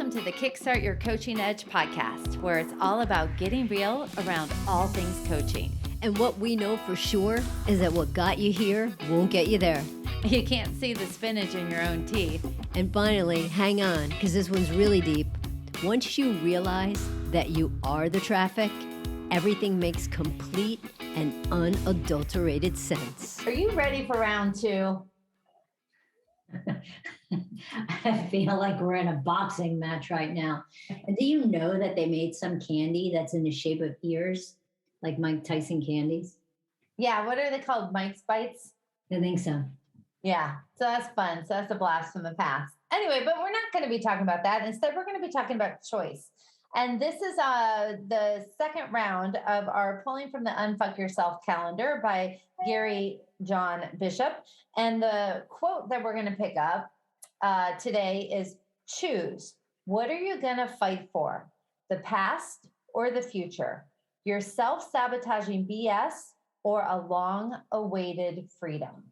Welcome to the Kickstart Your Coaching Edge podcast, where it's all about getting real around all things coaching. And what we know for sure is that what got you here won't get you there. You can't see the spinach in your own teeth. And finally, hang on, because this one's really deep. Once you realize that you are the traffic, everything makes complete and unadulterated sense. Are you ready for round two? I feel like we're in a boxing match right now. And do you know that they made some candy that's in the shape of ears, like Mike Tyson candies? Yeah, what are they called? Mike's Bites? I think so. Yeah, so that's fun. So that's a blast from the past. Anyway, but we're not going to be talking about that. Instead, we're going to be talking about choice. And this is the second round of our Pulling from the Unfuck Yourself calendar by Gary John Bishop. And the quote that we're going to pick up today is, choose. What are you going to fight for? The past or the future? Your self-sabotaging BS or a long-awaited freedom?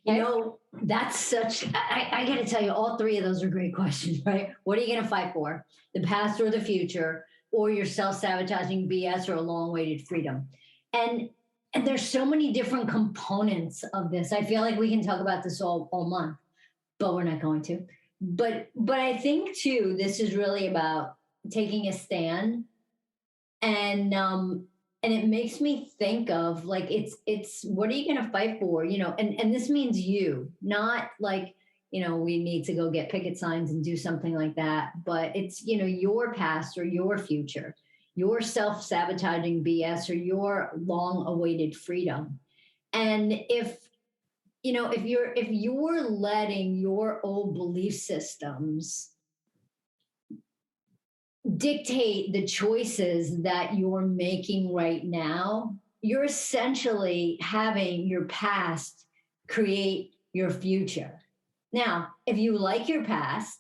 You know, that's such, I got to tell you, all three of those are great questions, right? What are you going to fight for? The past or the future, or your self-sabotaging BS or a long-awaited freedom? And there's so many different components of this. I feel like we can talk about this all month, but we're not going to. But I think too, this is really about taking a stand, and it makes me think of like, it's what are you going to fight for? You know, and this means you, not like, you know, we need to go get picket signs and do something like that. But it's, you know, your past or your future, your self-sabotaging BS or your long-awaited freedom. And if you're letting your old belief systems dictate the choices that you're making right now, you're essentially having your past create your future. Now, if you like your past,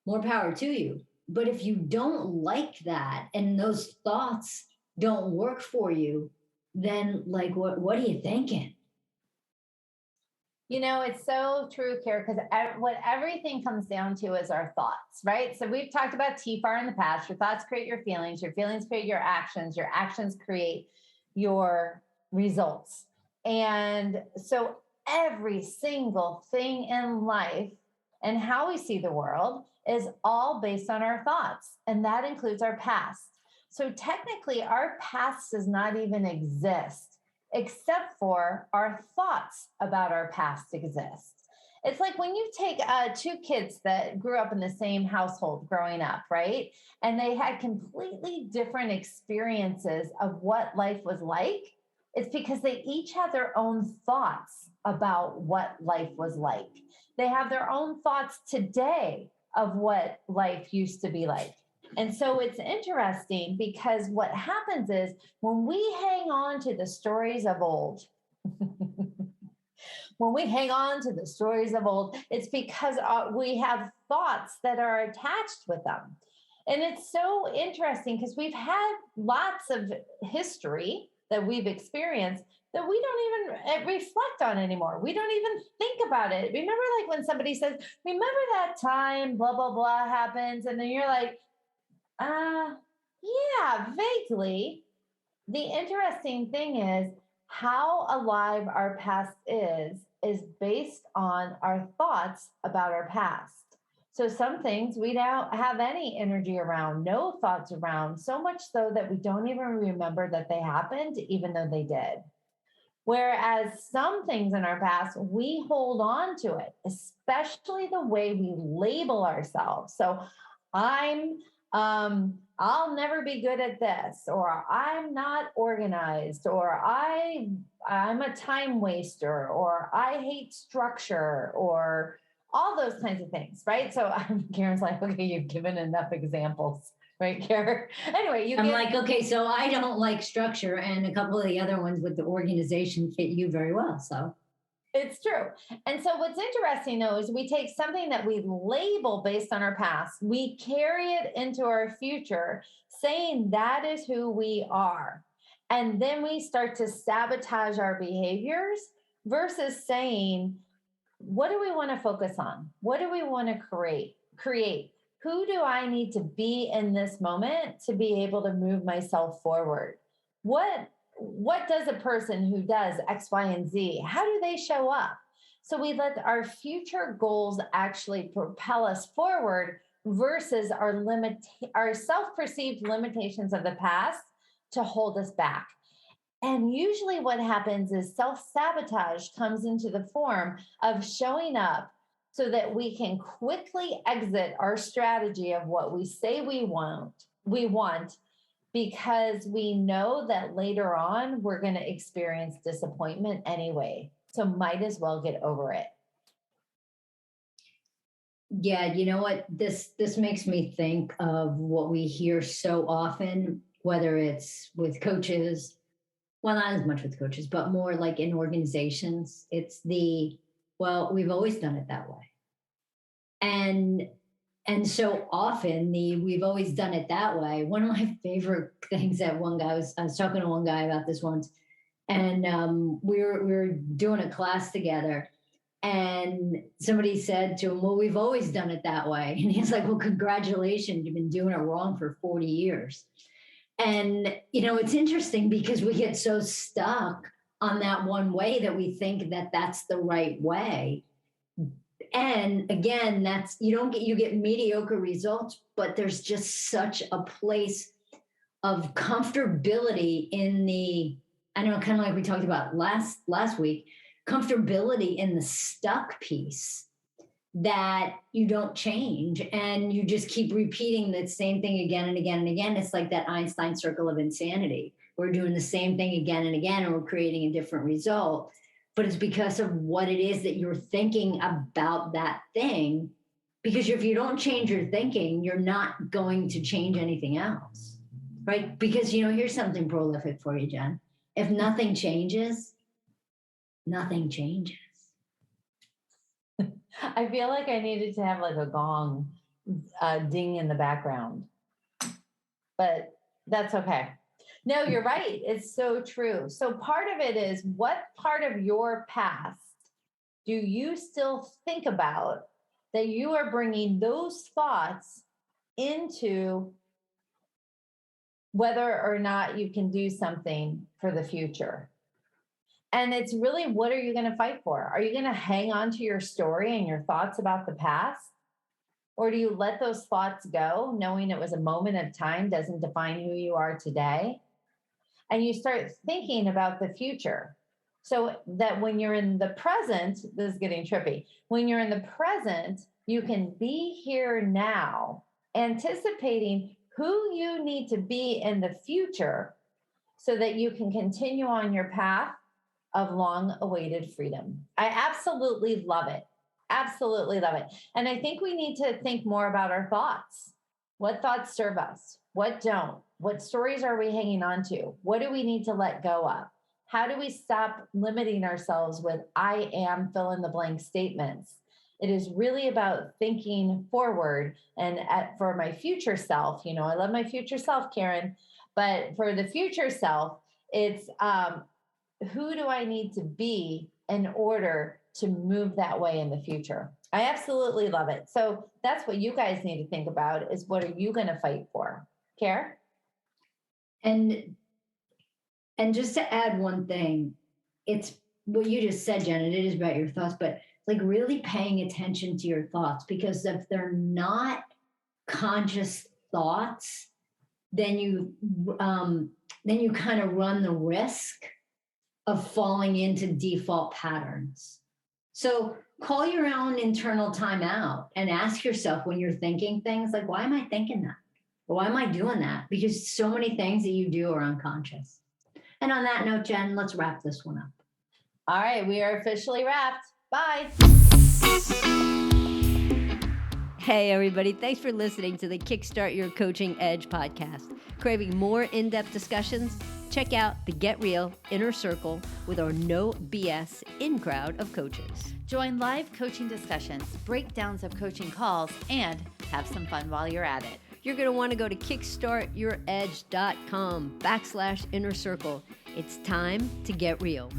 more power to you. But if you don't like that and those thoughts don't work for you, then like, what are you thinking? You know, it's so true, Kara, because what everything comes down to is our thoughts, right? So we've talked about TFAR in the past. Your thoughts create your feelings create your actions create your results. And so every single thing in life and how we see the world is all based on our thoughts, and that includes our past. So technically, our past does not even exist, except for our thoughts about our past exist. It's like when you take two kids that grew up in the same household growing up, right? And they had completely different experiences of what life was like. It's because they each had their own thoughts about what life was like. They have their own thoughts today of what life used to be like. And so it's interesting because what happens is when we hang on to the stories of old, it's because we have thoughts that are attached with them. And it's so interesting because we've had lots of history that we've experienced that we don't even reflect on anymore. We don't even think about it. Remember, like when somebody says, remember that time, blah, blah, blah happens. And then you're like, yeah, vaguely. The interesting thing is how alive our past is based on our thoughts about our past. So some things we don't have any energy around, no thoughts around, so much so that we don't even remember that they happened, even though they did. Whereas some things in our past, we hold on to it, especially the way we label ourselves. So I'll never be good at this, or I'm not organized, or I'm a time waster, or I hate structure, or all those kinds of things, right? So Karen's like, okay, you've given enough examples, right, Karen? Anyway, I'm like, okay, so I don't like structure, and a couple of the other ones with the organization fit you very well, so. It's true. And so what's interesting, though, is we take something that we label based on our past, we carry it into our future, saying that is who we are. And then we start to sabotage our behaviors versus saying, what do we want to focus on? What do we want to create? create. Who do I need to be in this moment to be able to move myself forward? What does a person who does X, Y, and Z, how do they show up? So we let our future goals actually propel us forward versus our self-perceived limitations of the past to hold us back. And usually what happens is self-sabotage comes into the form of showing up so that we can quickly exit our strategy of what we say we want because we know that later on we're going to experience disappointment anyway. So might as well get over it. Yeah, you know what? This makes me think of what we hear so often, whether it's with coaches, well, not as much with coaches, but more like in organizations. It's well, we've always done it that way. And so often we've always done it that way. One of my favorite things that I was talking to one guy about this once, and we were doing a class together, and somebody said to him, well, we've always done it that way. And he's like, well, congratulations, you've been doing it wrong for 40 years. And, it's interesting because we get so stuck on that one way that we think that that's the right way. And again, you get mediocre results, but there's just such a place of comfortability in I don't know, kind of like we talked about last week, comfortability in the stuck piece that you don't change and you just keep repeating the same thing again and again and again. It's like that Einstein circle of insanity. We're doing the same thing again and again, and we're creating a different result. But it's because of what it is that you're thinking about that thing. Because if you don't change your thinking, you're not going to change anything else, right? Because, here's something prolific for you, Jen. If nothing changes, nothing changes. I feel like I needed to have like a gong ding in the background, but that's okay. No, you're right. It's so true. So part of it is, what part of your past do you still think about that you are bringing those thoughts into whether or not you can do something for the future? And it's really, what are you going to fight for? Are you going to hang on to your story and your thoughts about the past? Or do you let those thoughts go, knowing it was a moment of time doesn't define who you are today? And you start thinking about the future. So that when you're in the present, this is getting trippy. When you're in the present, you can be here now, anticipating who you need to be in the future so that you can continue on your path of long-awaited freedom. I absolutely love it. Absolutely love it. And I think we need to think more about our thoughts. What thoughts serve us? What don't? What stories are we hanging on to? What do we need to let go of? How do we stop limiting ourselves with I am fill in the blank statements? It is really about thinking forward. And for my future self, I love my future self, Karen, but for the future self, it's who do I need to be in order to move that way in the future? I absolutely love it. So that's what you guys need to think about, is what are you going to fight for? Care? And just to add one thing, it's what you just said, Jen, and it is about your thoughts, but like really paying attention to your thoughts, because if they're not conscious thoughts, then you kind of run the risk of falling into default patterns. So call your own internal timeout and ask yourself, when you're thinking things like, why am I thinking that? Or why am I doing that? Because so many things that you do are unconscious. And on that note, Jen, let's wrap this one up. All right, we are officially wrapped. Bye. Hey, everybody. Thanks for listening to the Kickstart Your Coaching Edge podcast. Craving more in-depth discussions? Check out the Get Real Inner Circle with our no BS in-crowd of coaches. Join live coaching discussions, breakdowns of coaching calls, and have some fun while you're at it. You're going to want to go to kickstartyouredge.com/inner circle. It's time to get real.